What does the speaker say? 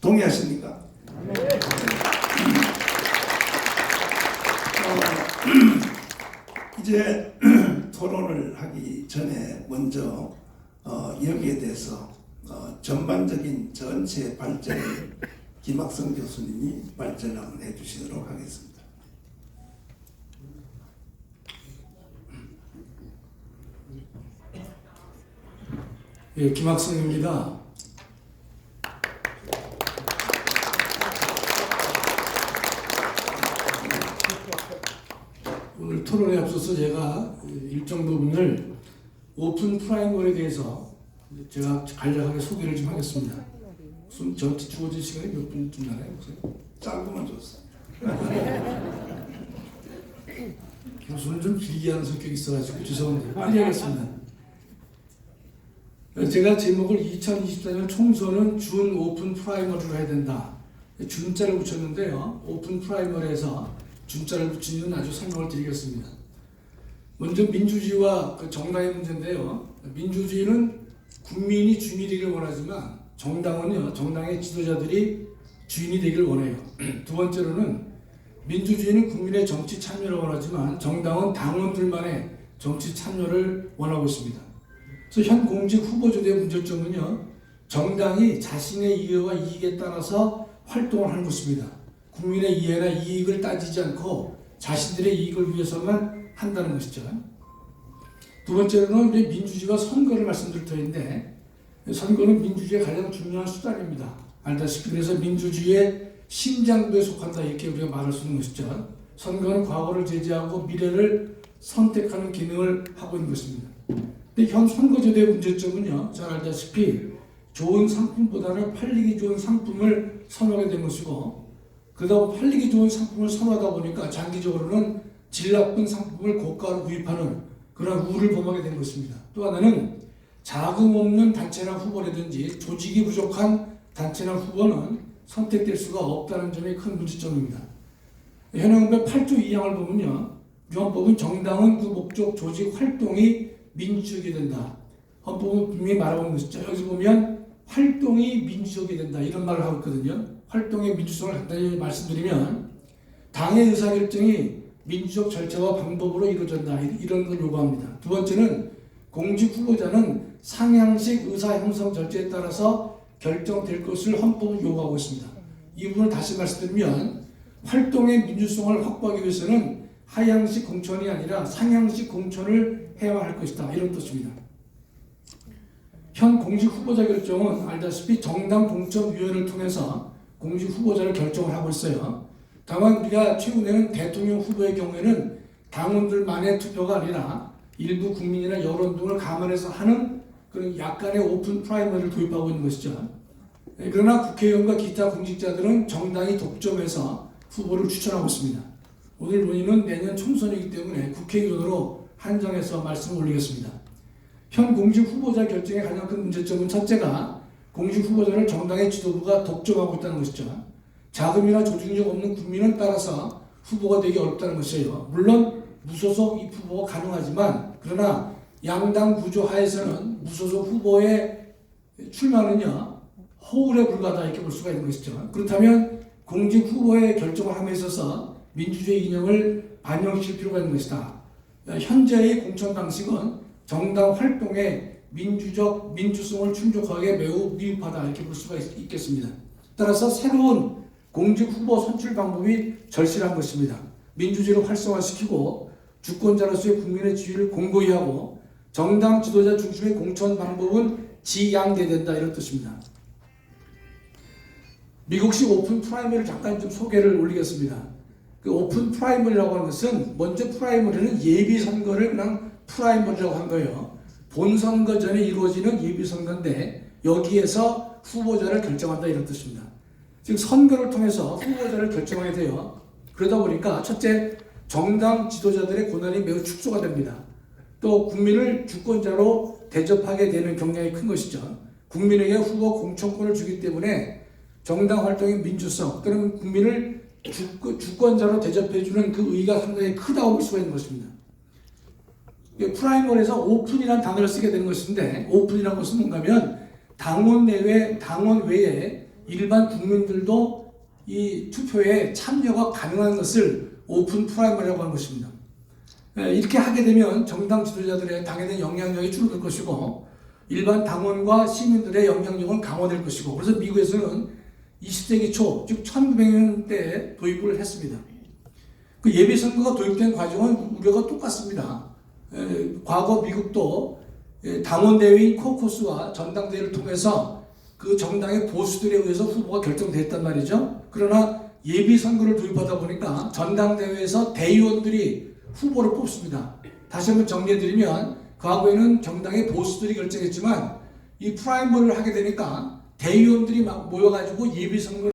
동의하십니까? 이제 토론을 하기 전에 먼저 여기에 대해서 전반적인 전체 발전을 김학성 교수님이 발전을 해주시도록 하겠습니다. 예, 김학성입니다. 오늘 토론에 앞서서 제가 일정 부분을 오픈 프라이머리에 대해서 제가 간략하게 소개를 좀 하겠습니다. 저한테 주어진 시간이 몇 분쯤 나나요? 짧으면 좋습니다. 교수는 좀 길게 하는 성격이 있어가지고 죄송합니다. 빨리 하겠습니다. 제가 제목을 2024년 총선은 준 오픈 프라이머리로 해야 된다. 준자를 붙였는데요. 오픈 프라이머리에서 준자를 붙인 이유는 아주 설명을 드리겠습니다. 먼저 민주주의와 정당의 문제인데요. 민주주의는 국민이 주인이 되길 원하지만 정당은요, 정당의 지도자들이 주인이 되길 원해요. 두 번째로는 민주주의는 국민의 정치 참여를 원하지만 정당은 당원들만의 정치 참여를 원하고 있습니다. 그래서 현 공직 후보조대 문제점은요, 정당이 자신의 이해와 이익에 따라서 활동을 하는 것입니다. 국민의 이해나 이익을 따지지 않고 자신들의 이익을 위해서만 한다는 것이죠. 두 번째로는 우리 민주주의가 선거를 말씀드릴 터인데, 선거는 민주주의의 가장 중요한 수단입니다. 알다시피 그래서 민주주의의 심장부에 속한다 이렇게 우리가 말할 수 있는 것이죠. 선거는 과거를 제지하고 미래를 선택하는 기능을 하고 있는 것입니다. 근데 현 선거제도의 문제점은요, 잘 알다시피 좋은 상품보다는 팔리기 좋은 상품을 선호하게 된 것이고, 그러다 보니 팔리기 좋은 상품을 선호하다 보니까 장기적으로는 질 나쁜 상품을 고가로 구입하는 그런 우를 범하게 된 것입니다. 또 하나는 자금 없는 단체나 후보라든지 조직이 부족한 단체나 후보는 선택될 수가 없다는 점이 큰 문제점입니다. 현행법 8조 2항을 보면요, 헌법은 정당은 그 목적, 조직, 활동이 민주적이 된다. 헌법은 분명히 말하고 있는 것이죠. 여기서 보면 활동이 민주적이 된다 이런 말을 하고 있거든요. 활동의 민주성을 간단히 말씀드리면 당의 의사결정이 민주적 절차와 방법으로 이루어진다 이런 걸 요구합니다. 두 번째는 공직 후보자는 상향식 의사 형성 절차에 따라서 결정될 것을 헌법은 요구하고 있습니다. 이 부분을 다시 말씀드리면 활동의 민주성을 확보하기 위해서는 하향식 공천이 아니라 상향식 공천을 해야 할 것이다 이런 뜻입니다. 현 공직 후보자 결정은 알다시피 정당 공천위원회를 통해서 공직 후보자를 결정을 하고 있어요. 다만 우리가 최근에는 대통령 후보의 경우에는 당원들만의 투표가 아니라 일부 국민이나 여론 등을 감안해서 하는 그런 약간의 오픈 프라이머리를 도입하고 있는 것이죠. 그러나 국회의원과 기타 공직자들은 정당이 독점해서 후보를 추천하고 있습니다. 오늘 논의는 내년 총선이기 때문에 국회의원으로 한정해서 말씀을 올리겠습니다. 현 공직 후보자 결정의 가장 큰 문제점은 첫째가 공직 후보자를 정당의 지도부가 독점하고 있다는 것이죠. 자금이나 조직력 없는 국민은 따라서 후보가 되기 어렵다는 것이에요. 물론 무소속 입 후보가 가능하지만 그러나 양당 구조 하에서는 무소속 후보의 출마는요 허울에 불과하다 이렇게 볼 수가 있는 것이죠. 그렇다면 공직 후보의 결정을 함에 있어서 민주주의 이념을 반영시킬 필요가 있는 것이다. 현재의 공천 방식은 정당 활동의 민주성을 충족하게 매우 미흡하다 이렇게 볼 수가 있겠습니다. 따라서 새로운 공직 후보 선출 방법이 절실한 것입니다. 민주주의를 활성화시키고 주권자로서의 국민의 지위를 공고히 하고 정당 지도자 중심의 공천 방법은 지양돼야 된다 이런 뜻입니다. 미국식 오픈 프라이머리를 잠깐 좀 소개를 올리겠습니다. 그 오픈 프라이머리라고 하는 것은 먼저 프라이머리는 예비 선거를 그냥 프라이머리라고 한 거예요. 본선거 전에 이루어지는 예비 선거인데 여기에서 후보자를 결정한다 이런 뜻입니다. 즉 선거를 통해서 후보자를 결정하게 돼요. 그러다 보니까 첫째 정당 지도자들의 권한이 매우 축소가 됩니다. 또 국민을 주권자로 대접하게 되는 경향이 큰 것이죠. 국민에게 후보 공천권을 주기 때문에 정당 활동의 민주성 또는 국민을 주권자로 대접해주는 그 의의가 상당히 크다고 볼 수가 있는 것입니다. 프라이머리에서 오픈이라는 단어를 쓰게 되는 것인데 오픈이라는 것은 뭔가 하면 당원 외에 일반 국민들도 이 투표에 참여가 가능한 것을 오픈 프라이머리라고 하는 것입니다. 이렇게 하게 되면 정당 지도자들의 당에 영향력이 줄어들 것이고 일반 당원과 시민들의 영향력은 강화될 것이고, 그래서 미국에서는 20세기 초, 즉 1900년대에 도입을 했습니다. 그 예비선거가 도입된 과정은 우려가 똑같습니다. 과거 미국도 당원대회인 코커스와 전당대회를 통해서 그 정당의 보수들에 의해서 후보가 결정됐단 말이죠. 그러나 예비선거를 도입하다 보니까 전당대회에서 대의원들이 후보를 뽑습니다. 다시 한번 정리해드리면 과거에는 정당의 보수들이 결정했지만 이 프라이머리를 하게 되니까 대의원들이 막 모여가지고 예비선거